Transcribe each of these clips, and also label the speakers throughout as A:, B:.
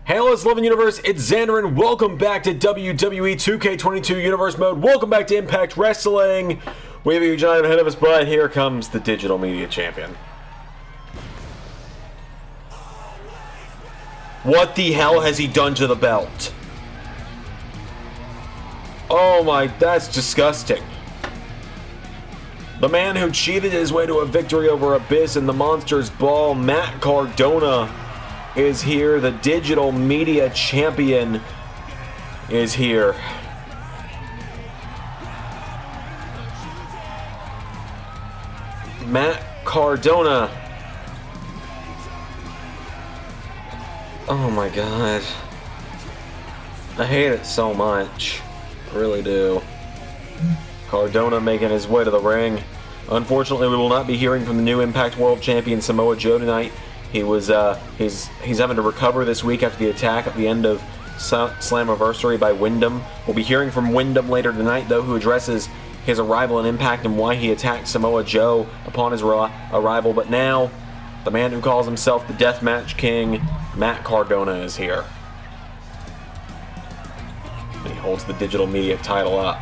A: Hey, LS11 Universe, it's Xander, and welcome back to WWE 2K22 Universe Mode. Welcome back to Impact Wrestling. We have a huge item ahead of us, but here comes the Digital Media Champion. What the hell has he done to the belt? Oh my, that's disgusting. The man who cheated his way to a victory over Biss in the Monsters Ball, Matt Cardona, is here. The Digital Media Champion is here. Matt Cardona. Oh my god. I hate it so much. I really do. Cardona making his way to the ring. Unfortunately, we will not be hearing from the new Impact World Champion Samoa Joe tonight. He was he's having to recover this week after the attack at the end of Slammiversary by Windham. We'll be hearing from Windham later tonight, though, who addresses his arrival in Impact and why he attacked Samoa Joe upon his arrival. But now, the man who calls himself the Deathmatch King, Matt Cardona, is here. And he holds the Digital Media title up.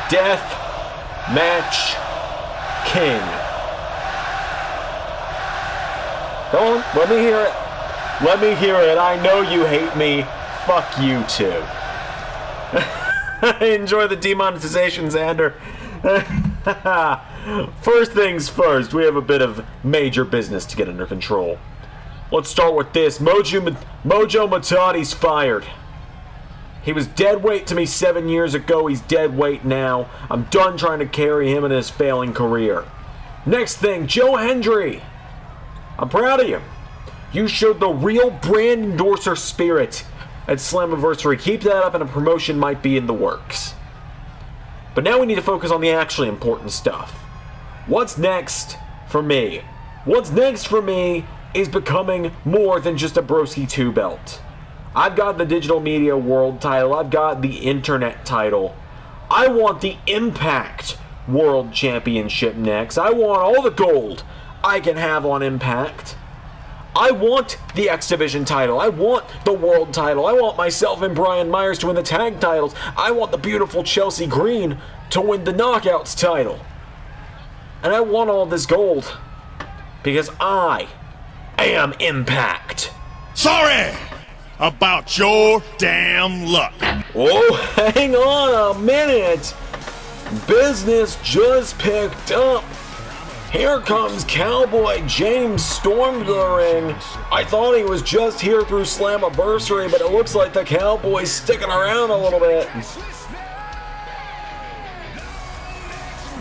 A: Deathmatch King. Go on, let me hear it. Let me hear it. I know you hate me. Fuck you too. Enjoy the demonetization, Xander. First things first, we have a bit of major business to get under control. Let's start with this. Mojo Matati's fired. He was dead weight to me 7 years ago. He's dead weight now. I'm done trying to carry him in his failing career. Next thing, Joe Hendry. I'm proud of you. You showed the real brand endorser spirit at Slammiversary. Keep that up and a promotion might be in the works. But now we need to focus on the actually important stuff. What's next for me? What's next for me is becoming more than just a Broski 2 belt. I've got the Digital Media World title. I've got the Internet title. I want the Impact World Championship next. I want all the gold I can have on Impact. I want the X Division title. I want the World title. I want myself and Brian Myers to win the tag titles. I want the beautiful Chelsea Green to win the Knockouts title. And I want all this gold because I am Impact.
B: Sorry about your damn luck.
A: Oh, hang on a minute. Business just picked up. Here comes Cowboy James Storm to the ring. I thought he was just here through Slammiversary, but it looks like the Cowboy's sticking around a little bit.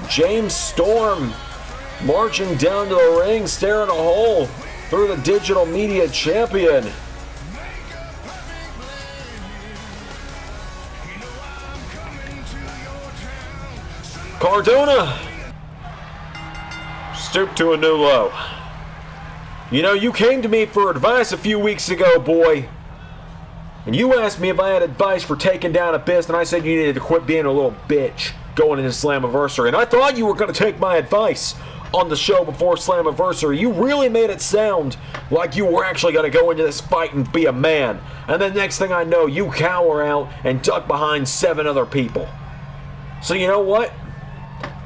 A: James Storm marching down to the ring, staring a hole through the Digital Media Champion. Cardona stooped to a new low. You know, you came to me for advice a few weeks ago, boy. And you asked me if I had advice for taking down Biss, and I said you needed to quit being a little bitch going into Slammiversary. And I thought you were going to take my advice on the show before Slammiversary. You really made it sound like you were actually going to go into this fight and be a man. And then next thing I know, you cower out and duck behind 7 other people. So you know what?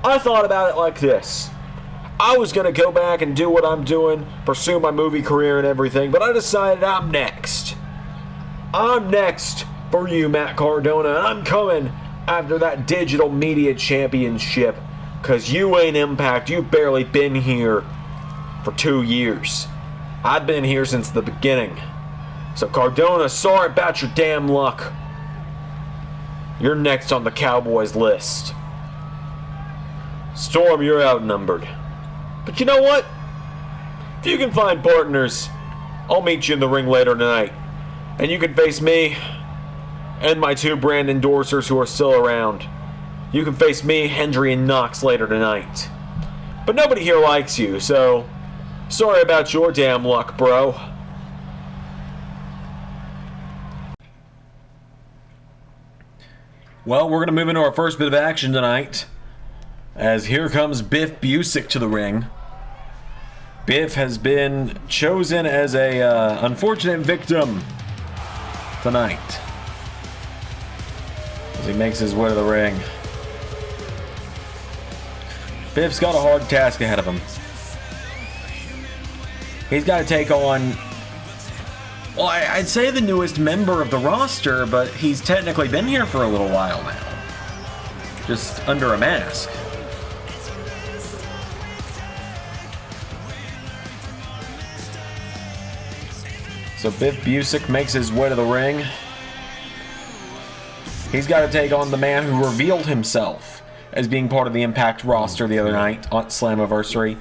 A: I thought about it like this. I was going to go back and do what I'm doing, pursue my movie career and everything, but I decided I'm next. I'm next for you, Matt Cardona, and I'm coming after that Digital Media Championship, because you ain't Impact. You've barely been here for 2 years. I've been here since the beginning. So Cardona, sorry about your damn luck. You're next on the Cowboys list. Storm, you're outnumbered. But you know what? If you can find partners, I'll meet you in the ring later tonight. And you can face me and my 2 brand endorsers who are still around. You can face me, Hendry, and Knox later tonight. But nobody here likes you, so sorry about your damn luck, bro. Well, we're going to move into our first bit of action tonight, as here comes Biff Busick to the ring. Biff has been chosen as a unfortunate victim tonight as he makes his way to the ring. Biff's got a hard task ahead of him. He's got to take on, well, I'd say the newest member of the roster, but he's technically been here for a little while now. Just under a mask. So Biff Busick makes his way to the ring. He's got to take on the man who revealed himself as being part of the Impact roster the other night on Slammiversary.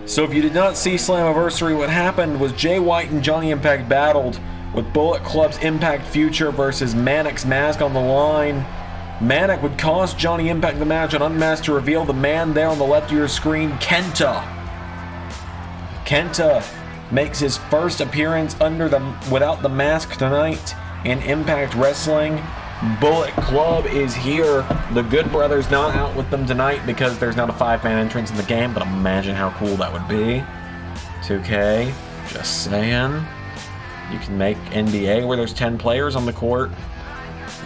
A: So if you did not see Slammiversary, what happened was Jay White and Johnny Impact battled with Bullet Club's Impact Future versus Manic's mask on the line. Manic would cost Johnny Impact the match on Unmasked to reveal the man there on the left of your screen, Kenta. Kenta makes his first appearance without the mask tonight in Impact Wrestling. Bullet Club is here. The Good Brothers not out with them tonight because there's not a 5-man entrance in the game, but imagine how cool that would be. 2K, just saying. You can make NBA where there's 10 players on the court.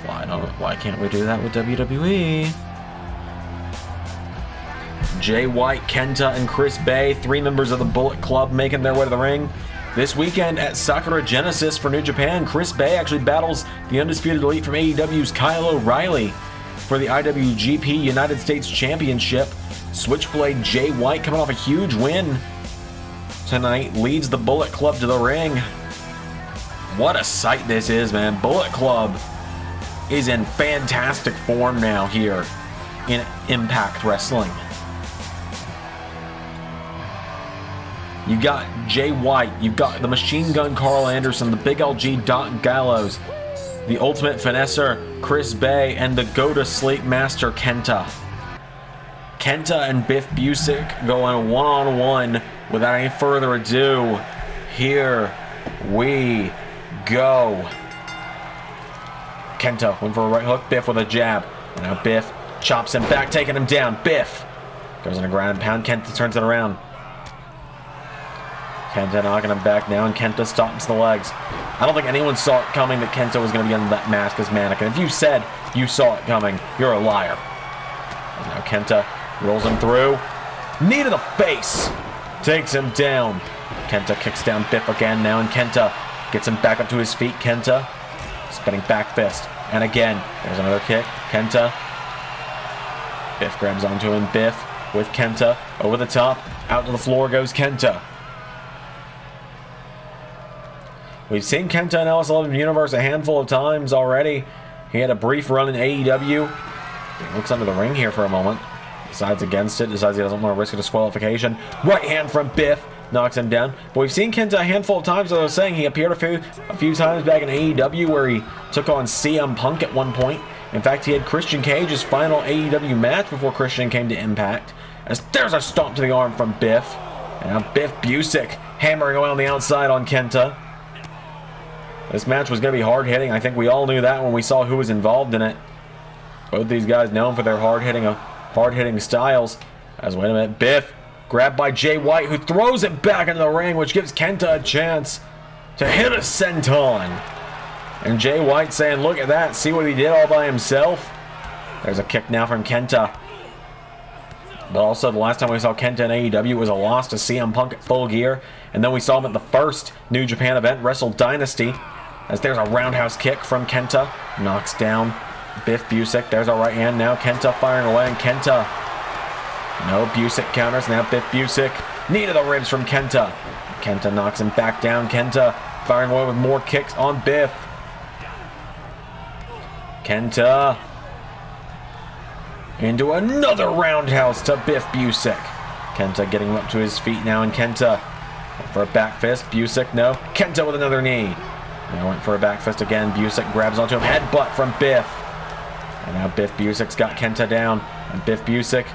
A: Why can't we do that with WWE? Jay White, Kenta, and Chris Bay, 3 members of the Bullet Club, making their way to the ring. This weekend at Sakura Genesis for New Japan, Chris Bay actually battles the Undisputed Elite from AEW's Kyle O'Reilly for the IWGP United States Championship. Switchblade Jay White, coming off a huge win tonight, leads the Bullet Club to the ring. What a sight this is, man. Bullet Club is in fantastic form now here in Impact Wrestling. You got Jay White, you've got the Machine Gun Carl Anderson, the Big LG Doc Gallows, the Ultimate Finesser Chris Bay, and the Go-to-Sleep Master Kenta. Kenta and Biff Busick going one-on-one without any further ado. Here we go. Kenta went for a right hook, Biff with a jab. And now Biff chops him back, taking him down. Biff goes on a ground and pound. Kenta turns it around. Kenta knocking him back now, and Kenta stomps the legs. I don't think anyone saw it coming that Kenta was going to be under that mask as Mannequin. If you said you saw it coming, you're a liar. And now Kenta rolls him through. Knee to the face. Takes him down. Kenta kicks down Biff again now, and Kenta gets him back up to his feet. Kenta spinning back fist. And again, there's another kick. Kenta. Biff grabs onto him. Biff with Kenta over the top. Out to the floor goes Kenta. We've seen Kenta in LS11 Universe a handful of times already. He had a brief run in AEW. He looks under the ring here for a moment. Decides against it. Decides he doesn't want to risk a disqualification. Right hand from Biff. Knocks him down. But we've seen Kenta a handful of times, as I was saying. He appeared a few times back in AEW where he took on CM Punk at one point. In fact, he had Christian Cage's final AEW match before Christian came to Impact. As there's a stomp to the arm from Biff. And now Biff Busick hammering away on the outside on Kenta. This match was going to be hard-hitting. I think we all knew that when we saw who was involved in it. Both these guys known for their hard-hitting styles. As, wait a minute, Biff grabbed by Jay White, who throws it back into the ring, which gives Kenta a chance to hit a senton. And Jay White saying, look at that, see what he did all by himself? There's a kick now from Kenta. But also, the last time we saw Kenta in AEW was a loss to CM Punk at Full Gear. And then we saw him at the first New Japan event, Wrestle Dynasty. As there's a roundhouse kick from Kenta. Knocks down Biff Busick. There's a right hand now. Kenta firing away, and Kenta. No, Busick counters. Now Biff Busick. Knee to the ribs from Kenta. Kenta knocks him back down. Kenta firing away with more kicks on Biff. Kenta into another roundhouse to Biff Busick. Kenta getting up to his feet now, and Kenta went for a back fist. Busick, no. Kenta with another knee. Now went for a back fist again. Busick grabs onto him. Headbutt from Biff. And now Biff Busick's got Kenta down. And Biff Busick,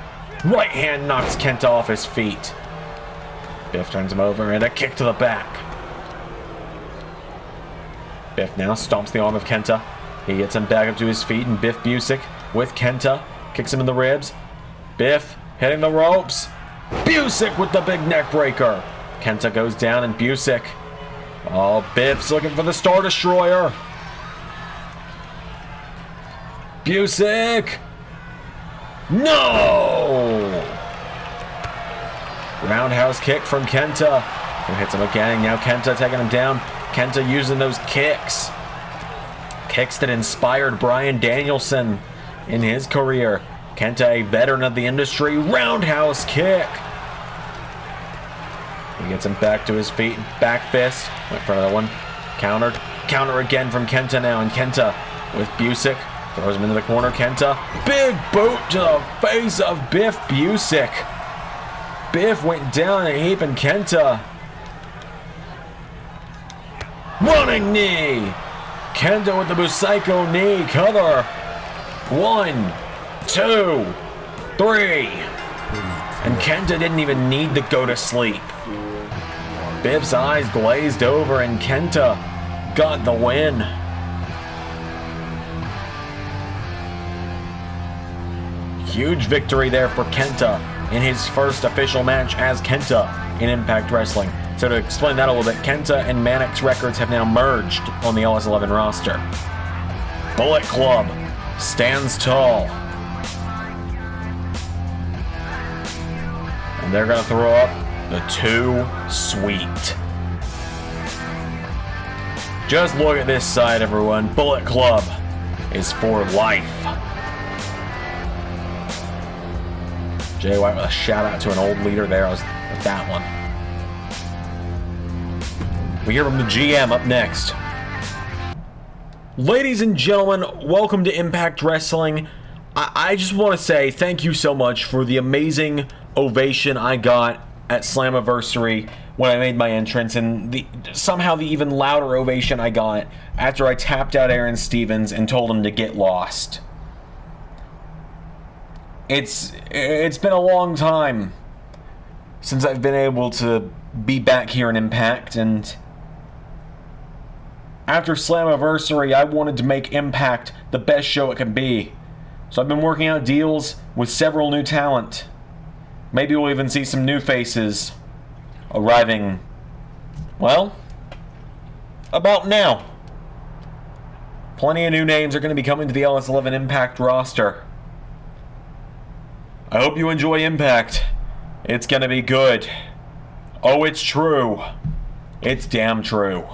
A: right hand knocks Kenta off his feet. Biff turns him over and a kick to the back. Biff now stomps the arm of Kenta. He gets him back up to his feet, and Biff Busick with Kenta kicks him in the ribs. Biff hitting the ropes. Busick with the big neck breaker. Kenta goes down and Busick. Oh, Biff's looking for the Star Destroyer. Busick. No! Roundhouse kick from Kenta. Who hits him again. Now Kenta taking him down. Kenta using those kicks. Kicks that inspired Bryan Danielson in his career. Kenta, a veteran of the industry. Roundhouse kick. He gets him back to his feet. Back fist. Went for another one. Countered. Counter again from Kenta now. And Kenta with Busick. Throws him into the corner. Kenta. Big boot to the face of Biff Busick. Biff went down a heap and Kenta. Running knee. Kenta with the Busick knee cover. 1, 2, 3. And Kenta didn't even need to go to sleep. Biff's eyes glazed over and Kenta got the win. Huge victory there for Kenta in his first official match as Kenta in Impact Wrestling. So to explain that a little bit, Kenta and Mannix records have now merged on the LS11 roster. Bullet Club stands tall. And they're going to throw up the 2 Sweet. Just look at this side, everyone. Bullet Club is for life. Jay White with a shout out to an old leader there with that one. We hear from the GM up next. Ladies and gentlemen, welcome to Impact Wrestling. I just want to say thank you so much for the amazing ovation I got at Slammiversary when I made my entrance, and somehow the even louder ovation I got after I tapped out Aaron Stevens and told him to get lost. It's been a long time since I've been able to be back here in Impact, and after Slammiversary, I wanted to make Impact the best show it could be. So I've been working out deals with several new talent. Maybe we'll even see some new faces arriving, well, about now. Plenty of new names are going to be coming to the LS11 Impact roster. I hope you enjoy Impact. It's going to be good. Oh, it's true. It's damn true.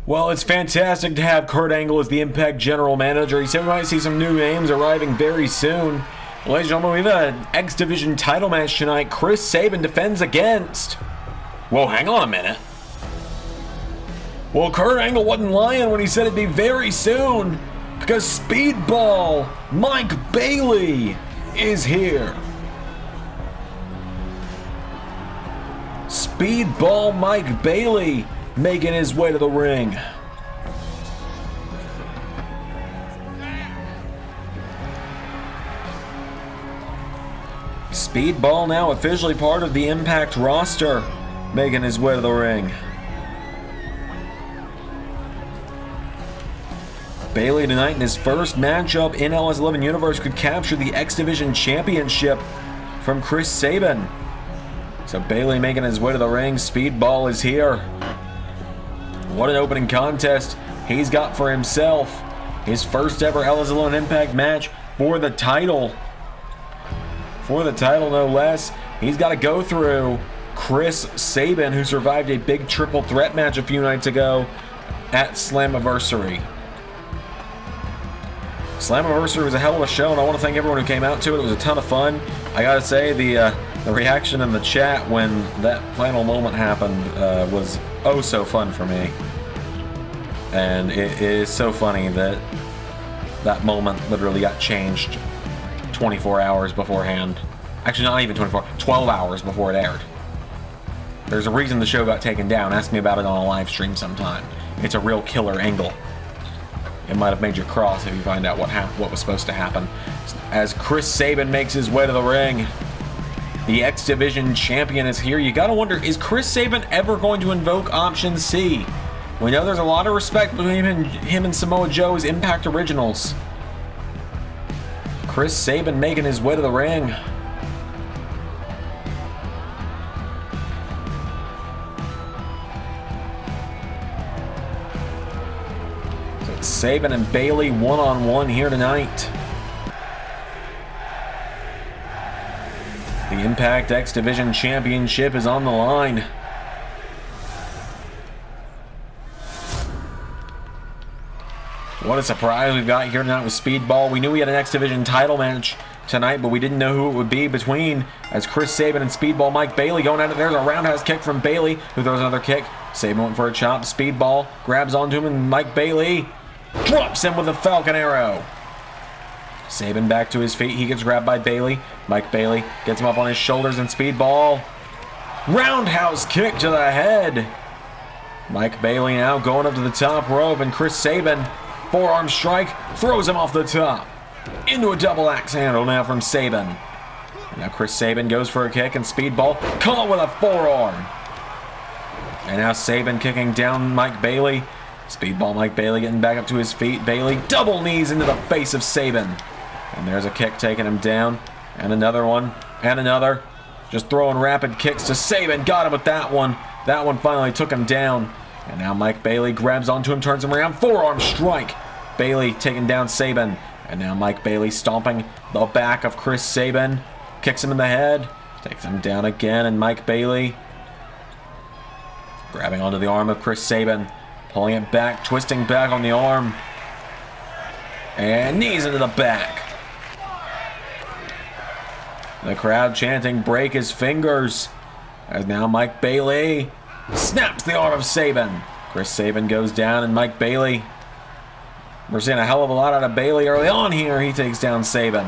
A: Well, it's fantastic to have Kurt Angle as the Impact General Manager. He said we might see some new names arriving very soon. Ladies and gentlemen, we have an X Division title match tonight. Chris Sabin defends against... Whoa, hang on a minute. Well, Kurt Angle wasn't lying when he said it'd be very soon, because Speedball Mike Bailey is here. Speedball Mike Bailey making his way to the ring. Speedball now officially part of the Impact roster, making his way to the ring. Bailey tonight in his first matchup in LS11 Universe could capture the X Division Championship from Chris Sabin. So Bailey making his way to the ring. Speedball is here. What an opening contest he's got for himself. His first ever LS11 Impact match for the title. For the title, no less. He's got to go through Chris Sabin, who survived a big triple threat match a few nights ago at Slammiversary. Slammiversary was a hell of a show, and I want to thank everyone who came out to it. It was a ton of fun. I gotta say, the reaction in the chat when that final moment happened was oh so fun for me. And it is so funny that that moment literally got changed 24 hours beforehand. Actually, not even 24, 12 hours before it aired. There's a reason the show got taken down. Ask me about it on a live stream sometime. It's a real killer angle. It might have made you cross if you find out what was supposed to happen. As Chris Sabin makes his way to the ring, the X Division champion is here. You gotta wonder, is Chris Sabin ever going to invoke Option C? We know there's a lot of respect between him and Samoa Joe as Impact Originals. Chris Sabin making his way to the ring. Sabin and Bayley one-on-one here tonight. The Impact X Division Championship is on the line. What a surprise we've got here tonight with Speedball. We knew we had an X Division title match tonight, but we didn't know who it would be between as Chris Sabin and Speedball Mike Bayley going at it. There's a roundhouse kick from Bayley, who throws another kick. Sabin went for a chop. Speedball grabs onto him, and Mike Bayley drops him with a Falcon Arrow. Sabin back to his feet. He gets grabbed by Bayley. Mike Bayley gets him up on his shoulders, and Speedball roundhouse kick to the head. Mike Bayley now going up to the top rope, and Chris Sabin forearm strike throws him off the top into a double axe handle now from Sabin. And now Chris Sabin goes for a kick, and Speedball caught with a forearm. And now Sabin kicking down Mike Bayley. Speedball Mike Bayley getting back up to his feet. Bayley double knees into the face of Sabin. And there's a kick taking him down. And another one. And another. Just throwing rapid kicks to Sabin. Got him with that one. That one finally took him down. And now Mike Bayley grabs onto him, turns him around. Forearm strike. Bayley taking down Sabin. And now Mike Bayley stomping the back of Chris Sabin. Kicks him in the head. Takes him down again. And Mike Bayley grabbing onto the arm of Chris Sabin. Pulling it back, twisting back on the arm. And knees into the back. The crowd chanting, break his fingers. As now Mike Bayley snaps the arm of Sabin. Chris Sabin goes down, and Mike Bayley. We're seeing a hell of a lot out of Bayley early on here. He takes down Sabin.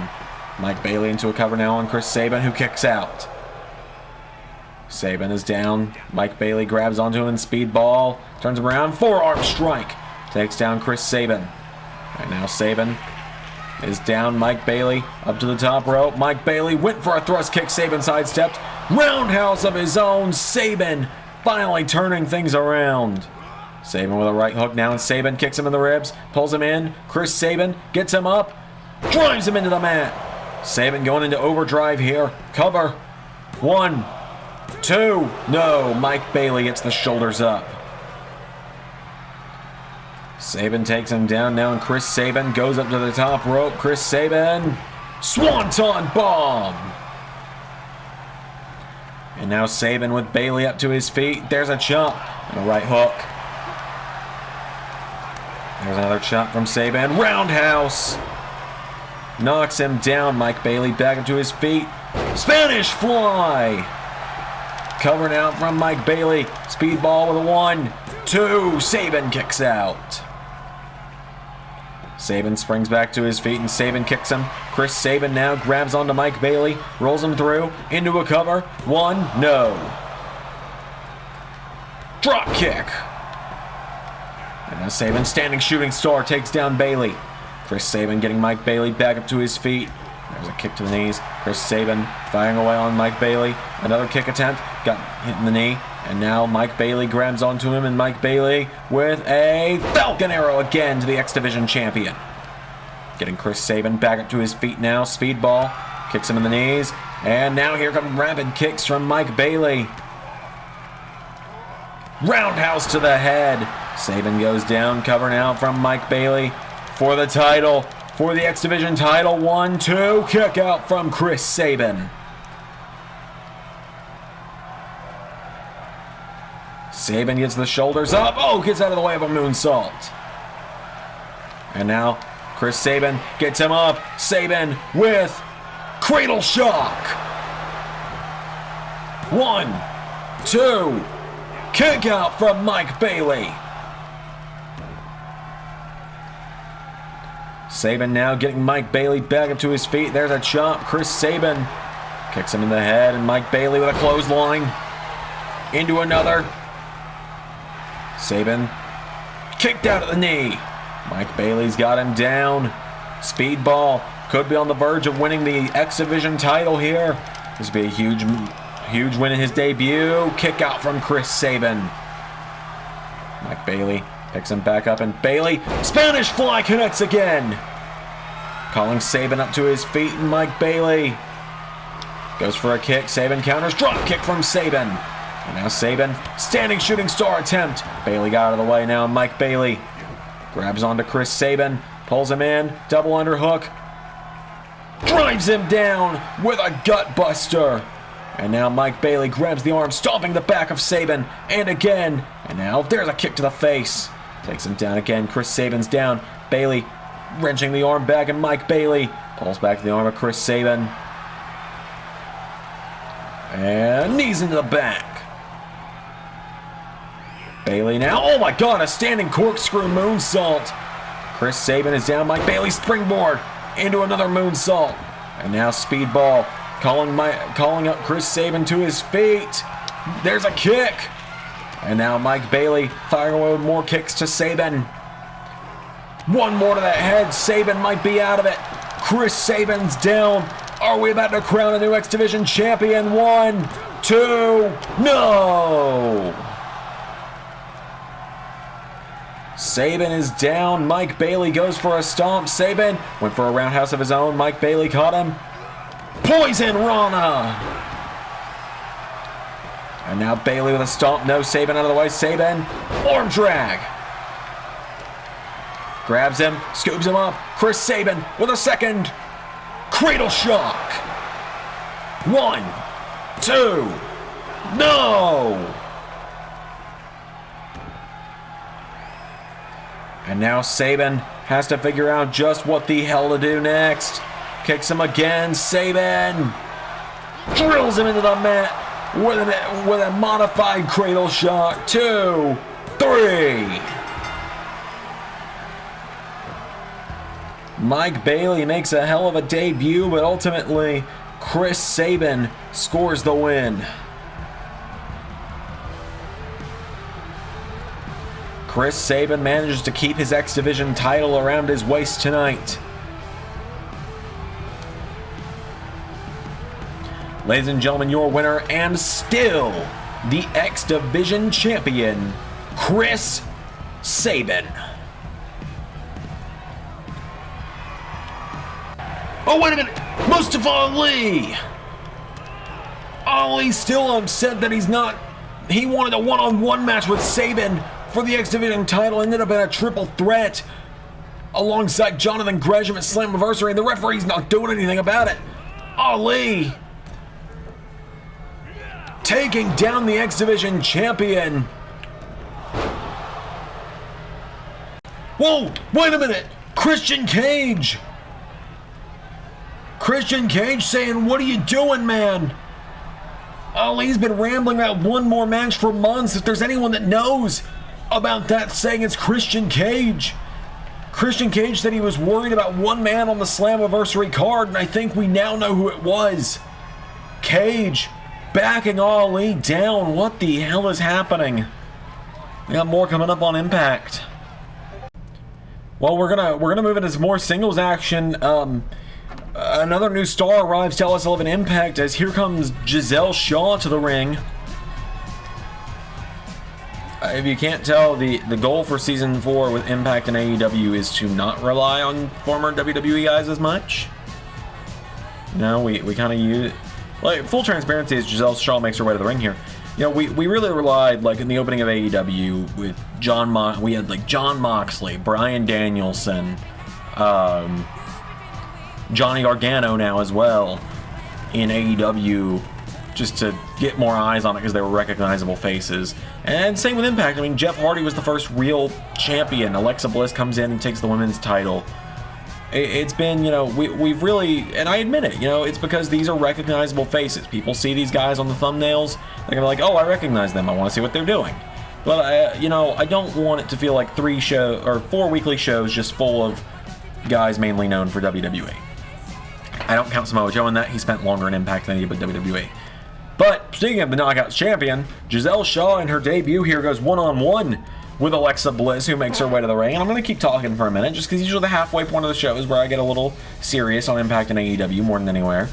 A: Mike Bayley into a cover now on Chris Sabin, who kicks out. Sabin is down. Mike Bayley grabs onto him in Speedball. Turns him around. Forearm strike. Takes down Chris Sabin. And now Sabin is down. Mike Bayley up to the top rope. Mike Bayley went for a thrust kick. Sabin sidestepped. Roundhouse of his own. Sabin finally turning things around. Sabin with a right hook now, and Sabin kicks him in the ribs. Pulls him in. Chris Sabin gets him up. Drives him into the mat. Sabin going into overdrive here. Cover. 1, 2. No. Mike Bayley gets the shoulders up. Sabin takes him down now, and Chris Sabin goes up to the top rope. Chris Sabin, Swanton Bomb. And now Sabin with Bayley up to his feet. There's a chop and a right hook. There's another chop from Sabin. Roundhouse. Knocks him down. Mike Bayley back up to his feet. Spanish Fly. Covering out from Mike Bayley. Speedball with a 1, 2. Sabin kicks out. Sabin springs back to his feet, and Sabin kicks him. Chris Sabin now grabs onto Mike Bayley, rolls him through, into a cover. 1, no. Drop kick. And now Sabin, standing shooting star, takes down Bayley. Chris Sabin getting Mike Bayley back up to his feet. There's a kick to the knees. Chris Sabin firing away on Mike Bayley. Another kick attempt. Got hit in the knee. And now Mike Bayley grabs onto him, and Mike Bayley with a Falcon Arrow again to the X Division champion. Getting Chris Sabin back up to his feet now. Speedball kicks him in the knees. And now here come rapid kicks from Mike Bayley. Roundhouse to the head. Sabin goes down, covering out from Mike Bayley for the title. For the X Division title. 1, 2. Kick out from Chris Sabin. Sabin gets the shoulders up. Oh, gets out of the way of a moonsault. And now Chris Sabin gets him up. Sabin with Cradle Shock. 1, 2. Kick out from Mike Bayley. Sabin now getting Mike Bayley back up to his feet. There's a chop. Chris Sabin kicks him in the head, and Mike Bayley with a clothesline. Into another. Sabin kicked out at the knee. Mike Bayley's got him down. Speedball could be on the verge of winning the X Division title here. This would be a huge win in his debut. Kick out from Chris Sabin. Mike Bayley picks him back up, and Bayley, Spanish Fly connects again. Calling Sabin up to his feet, and Mike Bayley goes for a kick. Sabin counters, drop kick from Sabin. And now Sabin, standing shooting star attempt. Bayley got out of the way now. Mike Bayley Grabs onto Chris Sabin. Pulls him in. Double underhook. Drives him down with a gut buster. And now Mike Bailey grabs the arm, stomping the back of Sabin. And again. And now there's a kick to the face. Takes him down again. Chris Sabin's down. Bailey wrenching the arm back, and Mike Bailey pulls back the arm of Chris Sabin. And knees into the back. Bailey now. Oh my god, a standing corkscrew moonsault. Chris Sabin is down. Mike Bailey springboard into another moonsault. And now Speedball calling up Chris Sabin to his feet. There's a kick. And now Mike Bailey firing away with more kicks to Sabin. One more to that head. Sabin might be out of it. Chris Sabin's down. Are we about to crown a new X Division champion? 1, 2, no! Sabin is down. Mike Bailey goes for a stomp. Sabin went for a roundhouse of his own. Mike Bailey caught him. Poison Rana! And now Bailey with a stomp. No, Sabin out of the way. Sabin, arm drag. Grabs him, scoops him up. Chris Sabin with a second. Cradle shock. 1, 2, no! And now Sabin has to figure out just what the hell to do next. Kicks him again. Sabin drills him into the mat with a modified cradle shock. 2, 3. Mike Bailey makes a hell of a debut, but ultimately Chris Sabin scores the win. Chris Sabin manages to keep his X Division title around his waist tonight. Ladies and gentlemen, your winner and still the X Division champion, Chris Sabin. Oh, wait a minute! Mustafa Ali! Ali's still upset that he wanted a one-on-one match with Sabin for the X Division title. Ended up in a triple threat alongside Jonathan Gresham at Slammiversary, and the referee's not doing anything about it. Ali taking down the X Division champion. Whoa, wait a minute! Christian Cage! Christian Cage saying, "What are you doing, man?" Ali's been rambling about one more match for months. If there's anyone that knows about that, saying it's Christian Cage. Christian Cage said he was worried about one man on the Slammiversary card, and I think we now know who it was. Cage backing Ali down. What the hell is happening? We got more coming up on Impact. Well, we're gonna move into some more singles action. Another new star arrives to LS11 Impact as here comes Gisele Shaw to the ring. If you can't tell, the goal for Season 4 with Impact and AEW is to not rely on former WWE guys as much. You know, we kind of use... Like, full transparency is Gisele Shaw makes her way to the ring here. You know, we really relied, like, in the opening of AEW with we had, like, Jon Moxley, Bryan Danielson, Johnny Gargano now as well in AEW, just to get more eyes on it because they were recognizable faces. And same with Impact. I mean, Jeff Hardy was the first real champion. Alexa Bliss comes in and takes the women's title. It's been, you know, we've really, and I admit it, you know, it's because these are recognizable faces. People see these guys on the thumbnails, they're gonna be like, oh, I recognize them, I want to see what they're doing. But, you know, I don't want it to feel like 4 weekly shows just full of guys mainly known for WWE. I don't count Samoa Joe in that. He spent longer in Impact than he did with WWE. But speaking of the Knockouts champion, Gisele Shaw in her debut here goes one-on-one with Alexa Bliss, who makes her way to the ring. And I'm going to keep talking for a minute, just because usually the halfway point of the show is where I get a little serious on Impact and AEW more than anywhere.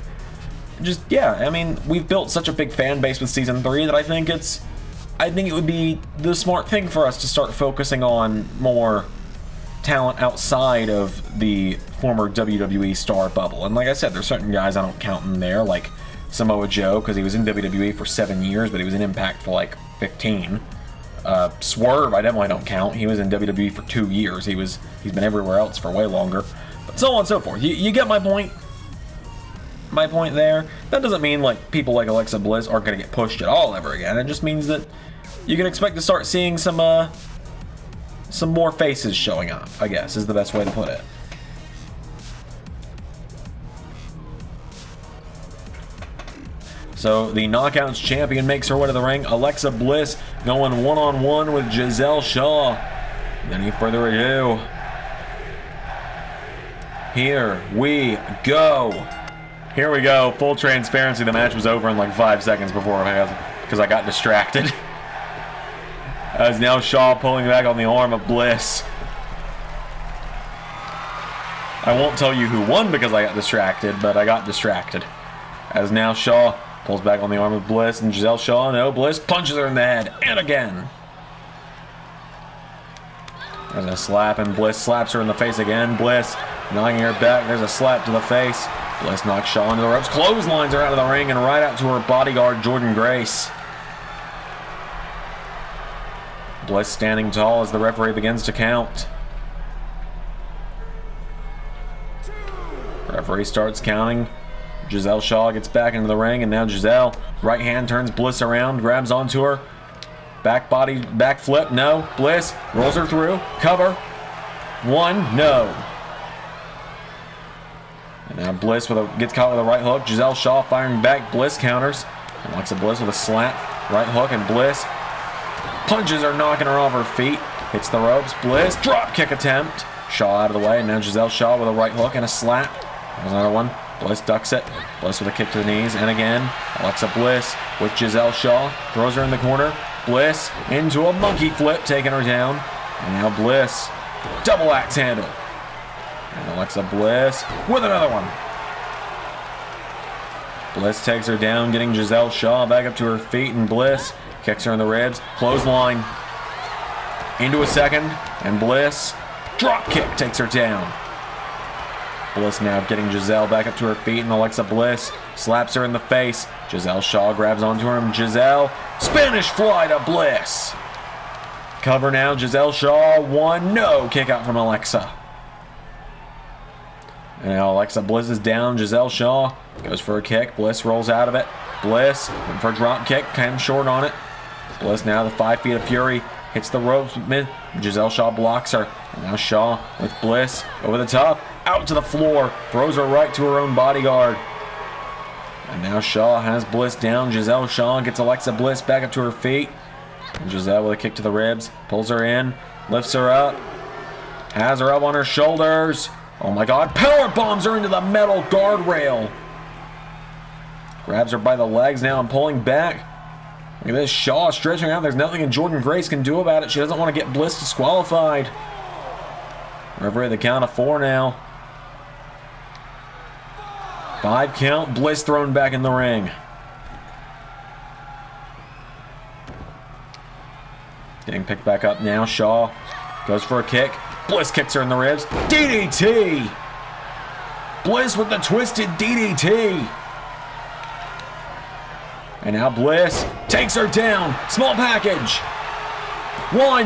A: Just, yeah, I mean, we've built such a big fan base with Season 3 that I think it would be the smart thing for us to start focusing on more talent outside of the former WWE star bubble. And like I said, there's certain guys I don't count in there, like Samoa Joe, because he was in WWE for 7 years, but he was in Impact for like 15. Swerve, I definitely don't count. He was in WWE for 2 years. He's been everywhere else for way longer. But so on and so forth. You get my point? My point there? That doesn't mean like people like Alexa Bliss aren't going to get pushed at all ever again. It just means that you can expect to start seeing some more faces showing up, I guess, is the best way to put it. So the Knockouts champion makes her way to the ring. Alexa Bliss going one-on-one with Gisele Shaw. Without any further ado, here we go. Here we go. Full transparency. The match was over in like 5 seconds before because I got distracted. As now Shaw pulling back on the arm of Bliss. I won't tell you who won because I got distracted, but I got distracted. As now Shaw pulls back on the arm of Bliss, and Gisele Shaw, no, Bliss punches her in the head, and again. There's a slap, and Bliss slaps her in the face again. Bliss knocking her back, there's a slap to the face. Bliss knocks Shaw into the ropes, clotheslines her out of the ring, and right out to her bodyguard, Jordynne Grace. Bliss standing tall as the referee begins to count. Referee starts counting. Gisele Shaw gets back into the ring, and now Gisele, right hand turns Bliss around, grabs onto her. Back body, back flip, no. Bliss rolls her through, cover. 1, no. And now Bliss gets caught with a right hook. Gisele Shaw firing back, Bliss counters. And Alexa Bliss with a slap, right hook, and Bliss punches her, knocking her off her feet. Hits the ropes, Bliss, drop kick attempt. Shaw out of the way, and now Gisele Shaw with a right hook and a slap. There's another one. Bliss ducks it. Bliss with a kick to the knees. And again, Alexa Bliss with Gisele Shaw. Throws her in the corner. Bliss into a monkey flip, taking her down. And now Bliss, double axe handle. And Alexa Bliss with another one. Bliss takes her down, getting Gisele Shaw back up to her feet. And Bliss kicks her in the ribs. Clothesline into a second. And Bliss, drop kick, takes her down. Bliss now getting Gisele back up to her feet, and Alexa Bliss slaps her in the face. Gisele Shaw grabs onto her, and Gisele, Spanish fly to Bliss. Cover now, Gisele Shaw, 1, no, kick out from Alexa. And now Alexa Bliss is down, Gisele Shaw goes for a kick, Bliss rolls out of it. Bliss, went for a drop kick, came short on it. Bliss now the 5 feet of fury, hits the ropes, Gisele Shaw blocks her. And now Shaw with Bliss over the top, out to the floor, throws her right to her own bodyguard. And now Shaw has Bliss down. Gisele Shaw gets Alexa Bliss back up to her feet. And Gisele with a kick to the ribs, pulls her in, lifts her up, has her up on her shoulders. Oh my God, power bombs her into the metal guardrail. Grabs her by the legs now and pulling back. Look at this, Shaw stretching out. There's nothing Jordynne Grace can do about it. She doesn't want to get Bliss disqualified. Referee the count of 4 now. 5 count, Bliss thrown back in the ring. Getting picked back up now, Shaw goes for a kick. Bliss kicks her in the ribs. DDT! Bliss with the twisted DDT. And now Bliss takes her down. Small package. 1,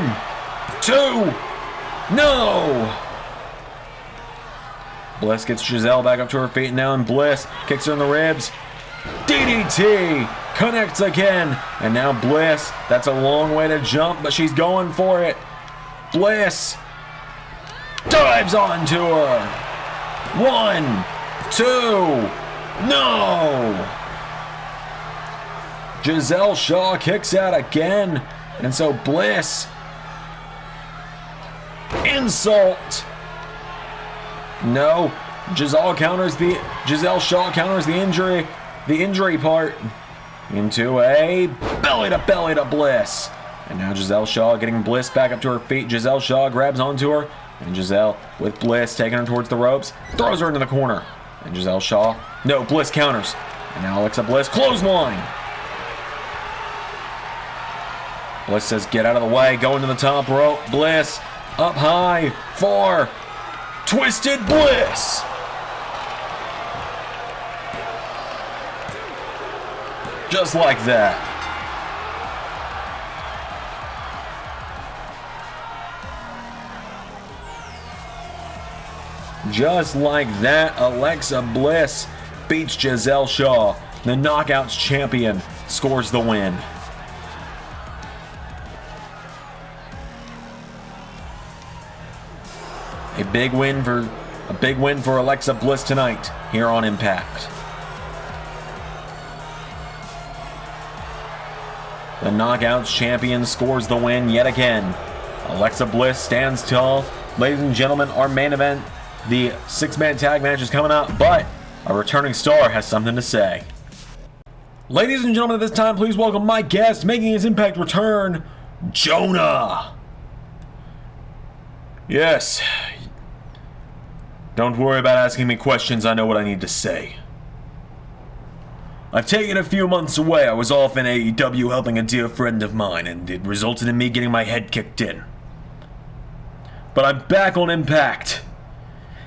A: 2, no! Bliss gets Gisele back up to her feet now, and Bliss kicks her in the ribs. DDT! Connects again. And now Bliss, that's a long way to jump, but she's going for it. Bliss dives onto her. 1, 2, no! Gisele Shaw kicks out again. And so Bliss, insult. No, Gisele Shaw counters the injury part into a belly to Bliss. And now Gisele Shaw getting Bliss back up to her feet. Gisele Shaw grabs onto her, and Gisele with Bliss taking her towards the ropes, throws her into the corner. And Gisele Shaw, no, Bliss counters. And now Alexa Bliss, clothesline. Bliss says, get out of the way, going to the top rope. Bliss up high for Twisted Bliss. Just like that. Just like that, Alexa Bliss beats Gisele Shaw. The Knockouts champion scores the win. A big win for Alexa Bliss tonight here on Impact. The Knockouts champion scores the win yet again. Alexa Bliss stands tall. Ladies and gentlemen, our main event, the six-man tag match, is coming up, but a returning star has something to say. Ladies and gentlemen, at this time, please welcome my guest, making his Impact return, Jonah. Yes. Don't worry about asking me questions, I know what I need to say. I've taken a few months away. I was off in AEW helping a dear friend of mine, and it resulted in me getting my head kicked in. But I'm back on Impact,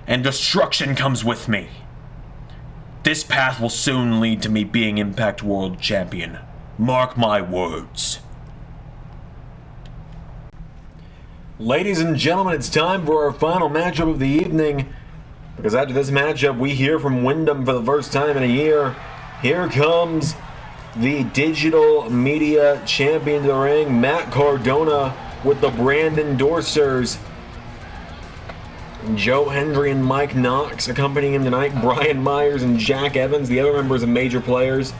A: and destruction comes with me. This path will soon lead to me being Impact World Champion. Mark my words. Ladies and gentlemen, it's time for our final matchup of the evening, because after this matchup, we hear from Windham for the first time in a year. Here comes the digital media champion to the ring, Matt Cardona, with the brand endorsers. Joe Hendry and Mike Knox accompanying him tonight. Brian Myers and Jack Evans, the other members of Major Players,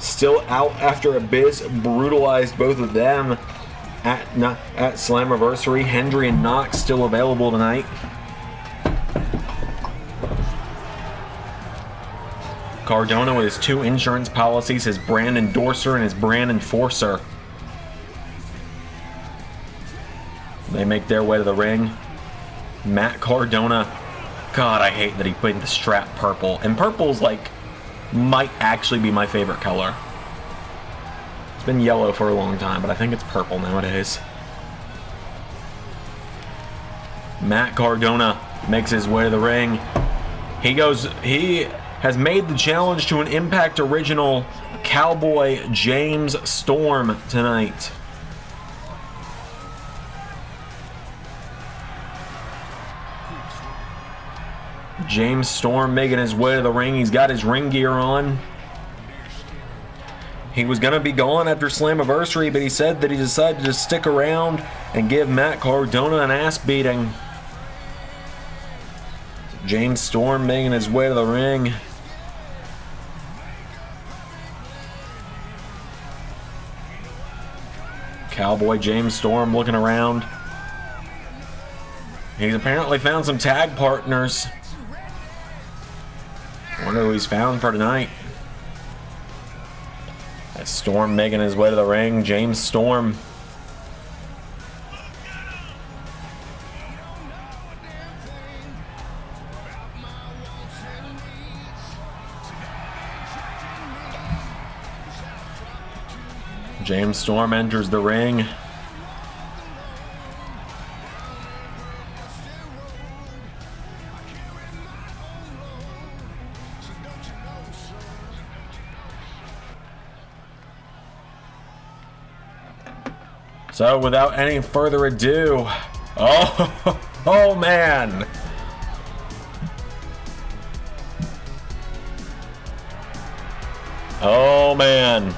A: still out after Abyss brutalized both of them at Slammiversary. Hendry and Knox still available tonight. Cardona with his 2 insurance policies, his brand endorser and his brand enforcer. They make their way to the ring. Matt Cardona. God, I hate that he put the strap purple. And purple's like, might actually be my favorite color. It's been yellow for a long time, but I think it's purple nowadays. Matt Cardona makes his way to the ring. He has made the challenge to an Impact original, Cowboy James Storm, tonight. James Storm making his way to the ring. He's got his ring gear on. He was going to be gone after Slammiversary, but he said that he decided to stick around and give Matt Cardona an ass beating. James Storm making his way to the ring. Cowboy James Storm looking around. He's apparently found some tag partners. Wonder who he's found for tonight. That's Storm making his way to the ring. James Storm. James Storm enters the ring. So without any further ado, oh man. Oh man.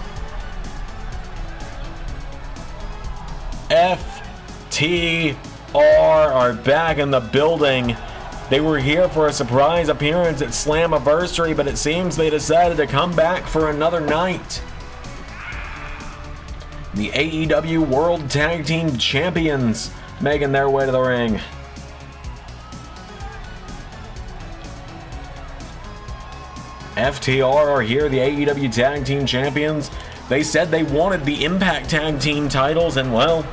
A: FTR are back in the building. They were here for a surprise appearance at Slammiversary, but it seems they decided to come back for another night. The AEW World Tag Team Champions making their way to the ring. FTR are here, the AEW Tag Team Champions. They said they wanted the Impact Tag Team titles, and well,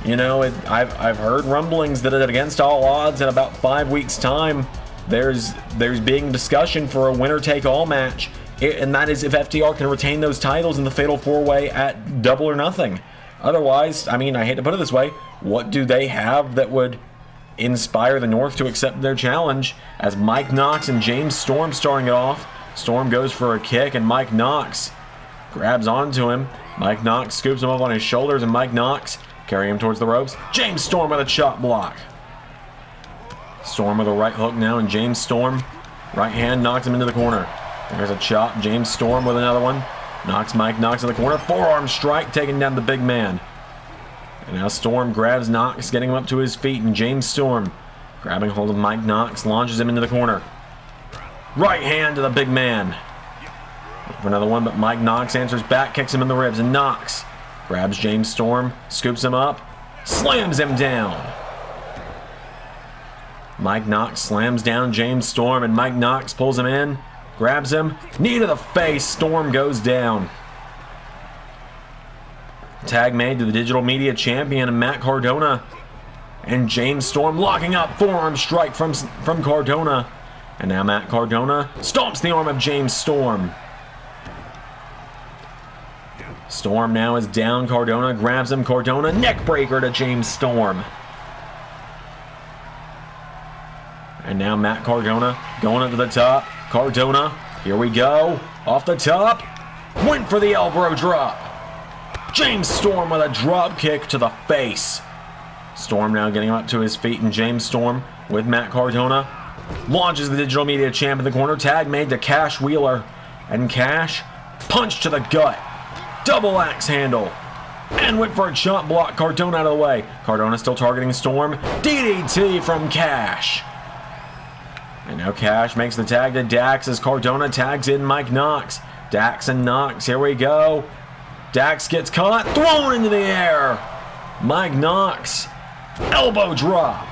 A: you know, I've heard rumblings that against all odds in about 5 weeks' time, there's being discussion for a winner-take-all match, and that is if FTR can retain those titles in the Fatal 4-Way at Double or Nothing. Otherwise, I mean, I hate to put it this way, what do they have that would inspire the North to accept their challenge? As Mike Knox and James Storm starting it off. Storm goes for a kick, and Mike Knox grabs onto him. Mike Knox scoops him up on his shoulders, and Mike Knox carry him towards the ropes. James Storm with a chop block. Storm with a right hook now, and James Storm, right hand, knocks him into the corner. There's a chop. James Storm with another one. Mike Knox in the corner. Forearm strike, taking down the big man. And now Storm grabs Knox, getting him up to his feet, and James Storm, grabbing hold of Mike Knox, launches him into the corner. Right hand to the big man. For another one, but Mike Knox answers back, kicks him in the ribs, and Knox grabs James Storm, scoops him up, slams him down. Mike Knox slams down James Storm, and Mike Knox pulls him in, grabs him, knee to the face, Storm goes down. Tag made to the Digital Media Champion, and Matt Cardona, and James Storm locking up, forearm strike from Cardona. And now Matt Cardona stomps the arm of James Storm. Storm now is down. Cardona grabs him. Cardona neck breaker to James Storm. And now Matt Cardona going up to the top. Cardona, here we go. Off the top. Went for the elbow drop. James Storm with a drop kick to the face. Storm now getting up to his feet, and James Storm with Matt Cardona launches the Digital Media Champ in the corner. Tag made to Cash Wheeler. And Cash, punch to the gut. Double axe handle. And went for a chop block. Cardona out of the way. Cardona still targeting Storm. DDT from Cash. And now Cash makes the tag to Dax as Cardona tags in Mike Knox. Dax and Knox, here we go. Dax gets caught, thrown into the air. Mike Knox, elbow drop.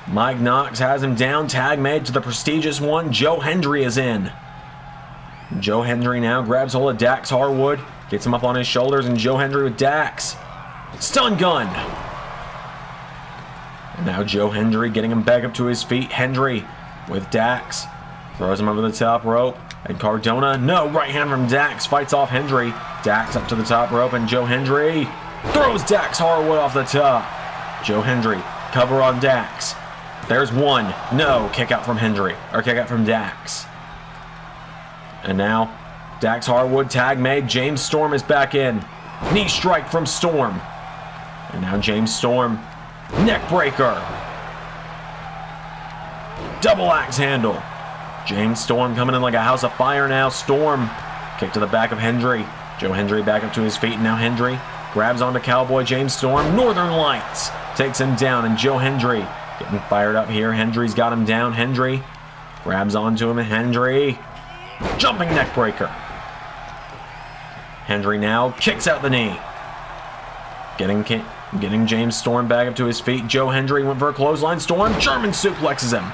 A: Mike Knox has him down, tag made to the prestigious one. Joe Hendry is in. Joe Hendry now grabs hold of Dax Harwood, gets him up on his shoulders, and Joe Hendry with Dax. Stun gun. And now Joe Hendry getting him back up to his feet. Hendry with Dax, throws him over the top rope. And Cardona, no, right hand from Dax, fights off Hendry. Dax up to the top rope, and Joe Hendry throws Dax Harwood off the top. Joe Hendry, cover on Dax. There's one, no, kick out from Hendry, or kick out from Dax. And now, Dax Harwood tag made, James Storm is back in. Knee strike from Storm. And now James Storm, neck breaker. Double axe handle. James Storm coming in like a house of fire now. Storm, kick to the back of Hendry. Joe Hendry back up to his feet, and now Hendry grabs onto Cowboy James Storm. Northern Lights takes him down, and Joe Hendry getting fired up here. Hendry's got him down. Hendry grabs onto him, and Hendry, jumping neck breaker. Hendry now kicks out the knee. Getting James Storm back up to his feet. Joe Hendry went for a clothesline. Storm German suplexes him.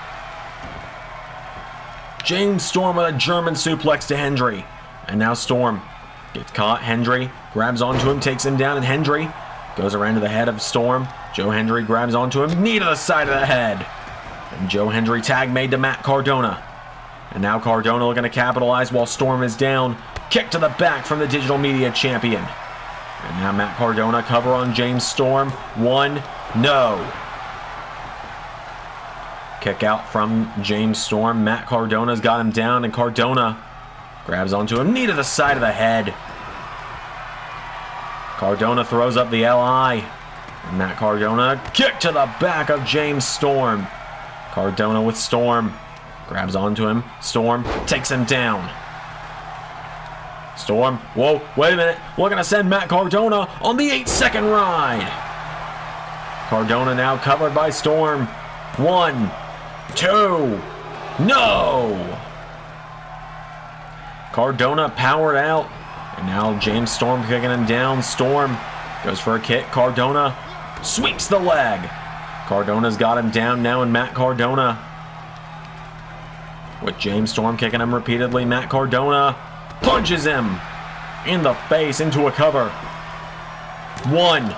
A: James Storm with a German suplex to Hendry. And now Storm gets caught. Hendry grabs onto him, takes him down, and Hendry goes around to the head of Storm. Joe Hendry grabs onto him, knee to the side of the head. And Joe Hendry tag made to Matt Cardona. And now Cardona looking to capitalize while Storm is down. Kick to the back from the Digital Media Champion. And now Matt Cardona cover on James Storm. One, no. Kick out from James Storm. Matt Cardona's got him down, and Cardona grabs onto him, knee to the side of the head. Cardona throws up the LI. And Matt Cardona, kick to the back of James Storm. Cardona with Storm. Grabs onto him. Storm takes him down. Storm, whoa, wait a minute. Looking to send Matt Cardona on the 8-second ride. Cardona now covered by Storm. 1, 2, no! Cardona powered out. And now James Storm kicking him down. Storm goes for a kick. Cardona sweeps the leg. Cardona's got him down now, and Matt Cardona with James Storm kicking him repeatedly. Matt Cardona punches him in the face into a cover. 1,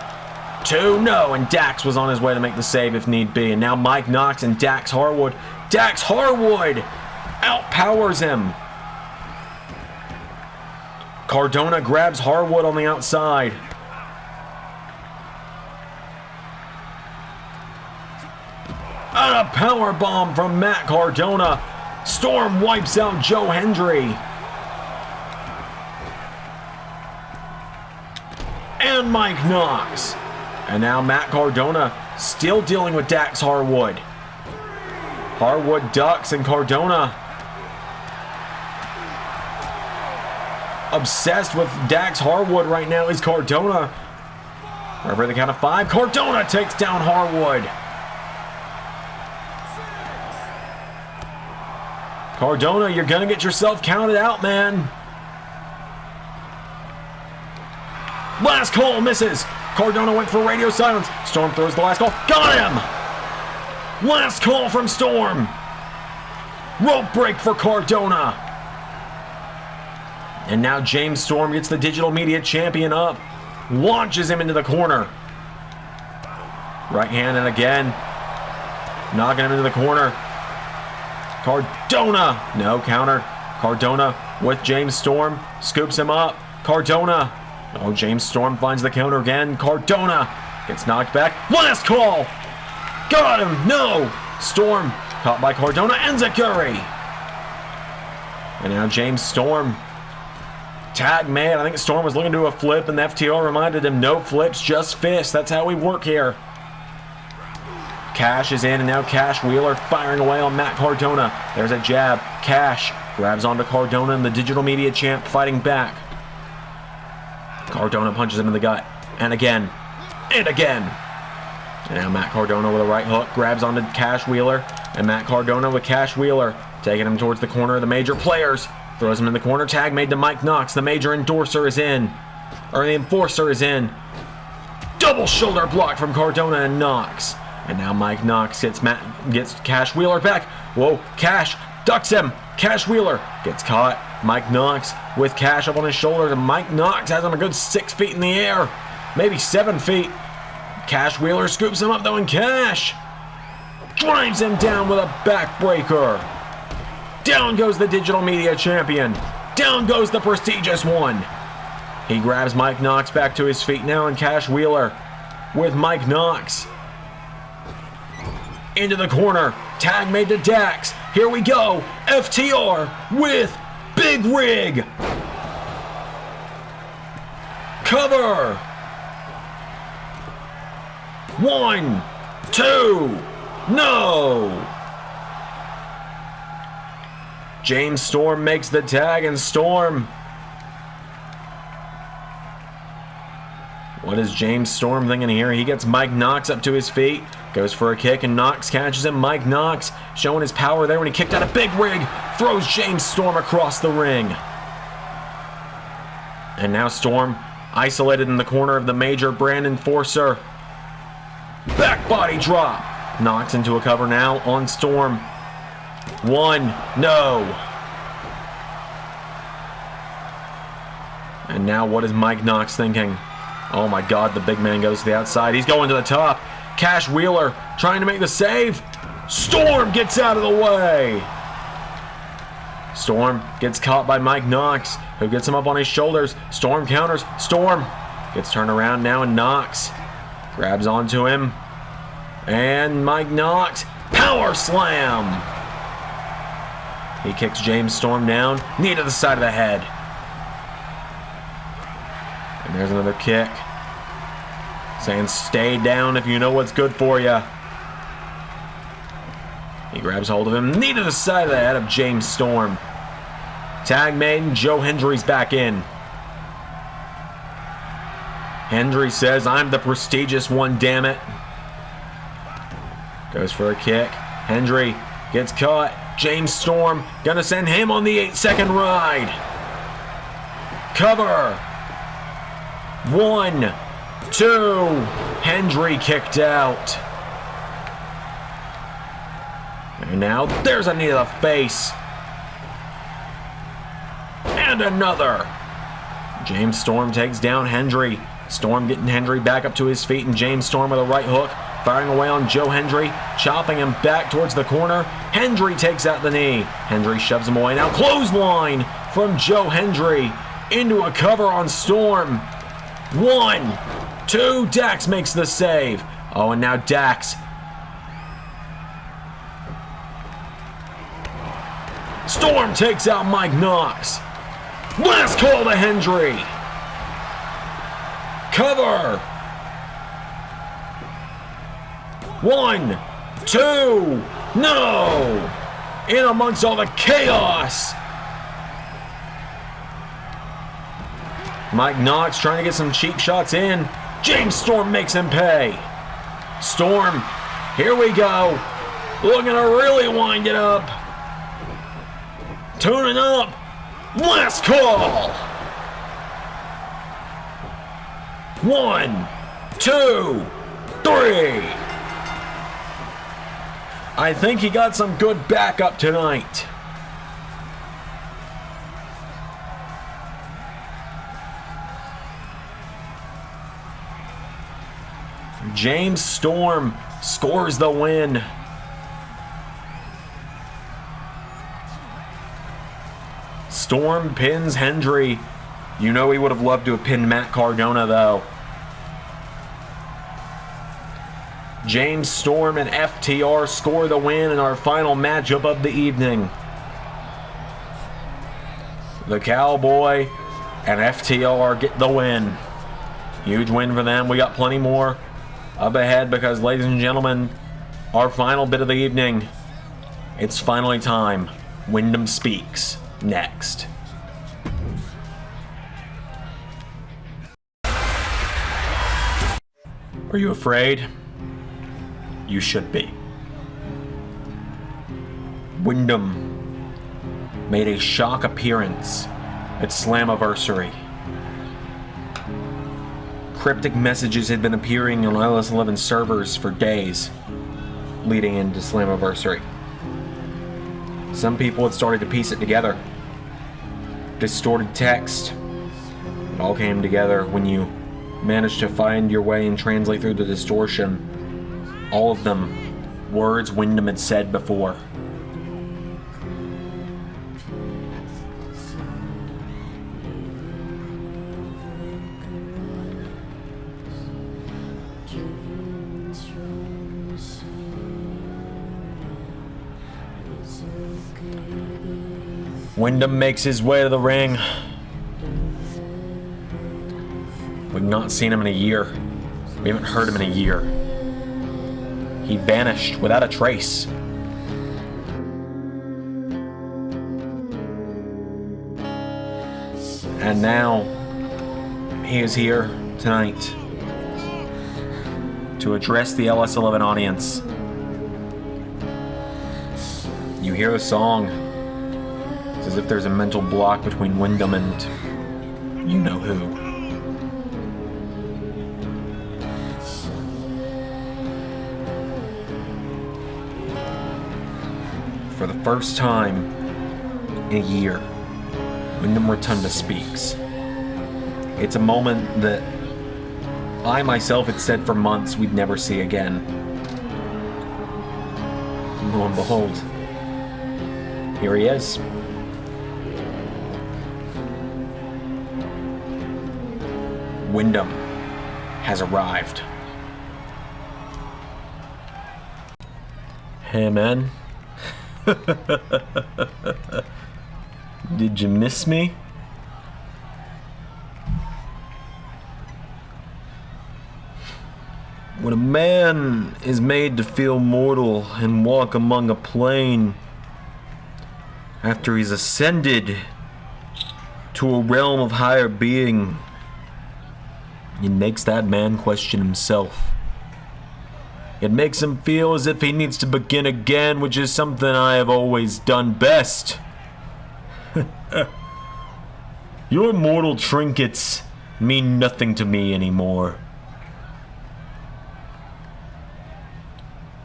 A: 2, no, and Dax was on his way to make the save if need be. And now Mike Knox and Dax Harwood. Dax Harwood outpowers him. Cardona grabs Harwood on the outside. And a power bomb from Matt Cardona. Storm wipes out Joe Hendry. And Mike Knox. And now Matt Cardona Still dealing with Dax Harwood. Harwood ducks, and Cardona obsessed with Dax Harwood right now is Cardona. Over the count of 5, Cardona takes down Harwood. Cardona, you're gonna get yourself counted out, man. Last call misses. Cardona went for radio silence. Storm throws the last call. Got him! Last call from Storm. Rope break for Cardona. And now James Storm gets the digital media champion up. Launches him into the corner. Right hand and again. Knocking him into the corner. Cardona. No counter. Cardona with James Storm. Scoops him up. Cardona. Oh, James Storm finds the counter again. Cardona gets knocked back. Last call. Got him. No. Storm caught by Cardona. Enziguri. And now James Storm. Tag made. I think Storm was looking to do a flip, and the FTR reminded him, no flips, just fists. That's how we work here. Cash is in, and now Cash Wheeler firing away on Matt Cardona. There's a jab. Cash grabs onto Cardona, and the digital media champ fighting back. Cardona punches him in the gut. And again. And again. And now Matt Cardona with a right hook grabs onto Cash Wheeler. And Matt Cardona with Cash Wheeler taking him towards the corner of the major players. Throws him in the corner. Tag made to Mike Knox. The major endorser is in. Or the enforcer is in. Double shoulder block from Cardona and Knox. And now Mike Knox gets Cash Wheeler back. Whoa, Cash ducks him. Cash Wheeler gets caught. Mike Knox with Cash up on his shoulders. And Mike Knox has him a good 6 feet in the air. Maybe 7 feet. Cash Wheeler scoops him up though, and Cash drives him down with a backbreaker. Down goes the digital media champion. Down goes the prestigious one. He grabs Mike Knox back to his feet now, and Cash Wheeler with Mike Knox. Into the corner. Tag made to Dax. Here we go. FTR with Big Rig. Cover. 1, 2. No. James Storm makes the tag, and Storm. What is James Storm thinking here? He gets Mike Knox up to his feet. Goes for a kick, and Knox catches him. Mike Knox showing his power there when he kicked out a Big Rig. Throws James Storm across the ring. And now Storm isolated in the corner of the major brand enforcer. Back body drop. Knox into a cover now on Storm. 1, no. And now what is Mike Knox thinking? Oh my God, the big man goes to the outside. He's going to the top. Cash Wheeler trying to make the save. Storm gets out of the way. Storm gets caught by Mike Knox, who gets him up on his shoulders. Storm counters. Storm gets turned around now, and Knox grabs onto him. And Mike Knox, power slam. He kicks James Storm down, knee to the side of the head. And there's another kick. Saying stay down if you know what's good for you. He grabs hold of him, knee to the side of the head of James Storm. Tag made, and Joe Hendry's back in. Hendry says, I'm the prestigious one, damn it. Goes for a kick. Hendry gets caught. James Storm gonna send him on the 8-second ride. Cover. 1, 2. Hendry kicked out. And now there's a knee to the face. And another. James Storm takes down Hendry. Storm getting Hendry back up to his feet, and James Storm with a right hook. Firing away on Joe Hendry, chopping him back towards the corner. Hendry takes out the knee. Hendry shoves him away. Now clothesline from Joe Hendry into a cover on Storm. 1, 2. Dax makes the save. Oh, and now Dax. Storm takes out Mike Knox. Last call to Hendry. Cover. 1, 2, no! In amongst all the chaos! Mike Knox trying to get some cheap shots in. James Storm makes him pay. Storm, here we go. Looking to really wind it up. Tuning up. Last call. 1, 2, 3. I think he got some good backup tonight. James Storm scores the win. Storm pins Hendry. You know he would have loved to have pinned Matt Cardona, though. James Storm and FTR score the win in our final matchup of the evening. The Cowboy and FTR get the win. Huge win for them. We got plenty more up ahead because, ladies and gentlemen, our final bit of the evening, it's finally time. Windham speaks next. Are you afraid? You should be. Windham made a shock appearance at Slammiversary. Cryptic messages had been appearing on LS11 servers for days leading into Slammiversary. Some people had started to piece it together. Distorted text. It all came together when you managed to find your way and translate through the distortion. All of them words Windham had said before. Windham makes his way to the ring. We've not seen him in a year. We haven't heard him in a year. He vanished without a trace. And now, he is here tonight to address the LS11 audience. You hear the song. It's as if there's a mental block between Windham and you know who. For the first time in a year, Windham Rotunda speaks. It's a moment that I myself had said for months we'd never see again. And lo and behold, here he is. Windham has arrived. Hey, man. Did you miss me? When a man is made to feel mortal and walk among a plane after he's ascended to a realm of higher being, it makes that man question himself. It makes him feel as if he needs to begin again, which is something I have always done best. Your mortal trinkets mean nothing to me anymore.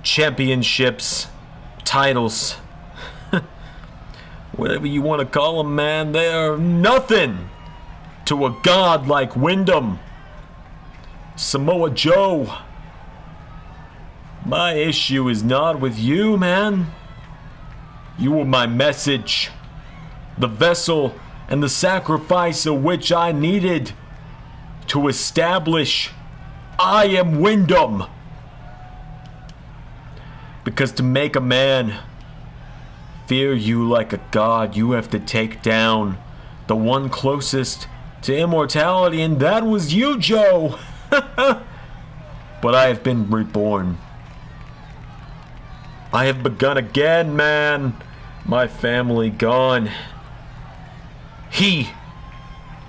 A: Championships, titles, whatever you want to call them, man, they are nothing to a god like Windham. Samoa Joe. My issue is not with you, man. You were my message, the vessel and the sacrifice of which I needed to establish I am Windham. Because to make a man fear you like a god, you have to take down the one closest to immortality, and that was you, Joe. But I have been reborn. I have begun again, man. My family gone. He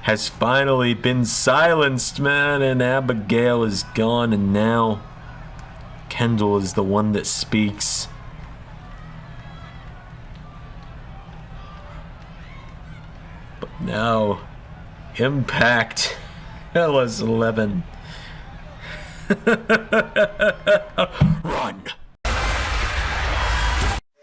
A: has finally been silenced, man, and Abigail is gone, and now Kendall is the one that speaks. But now, Impact, LS11. Run!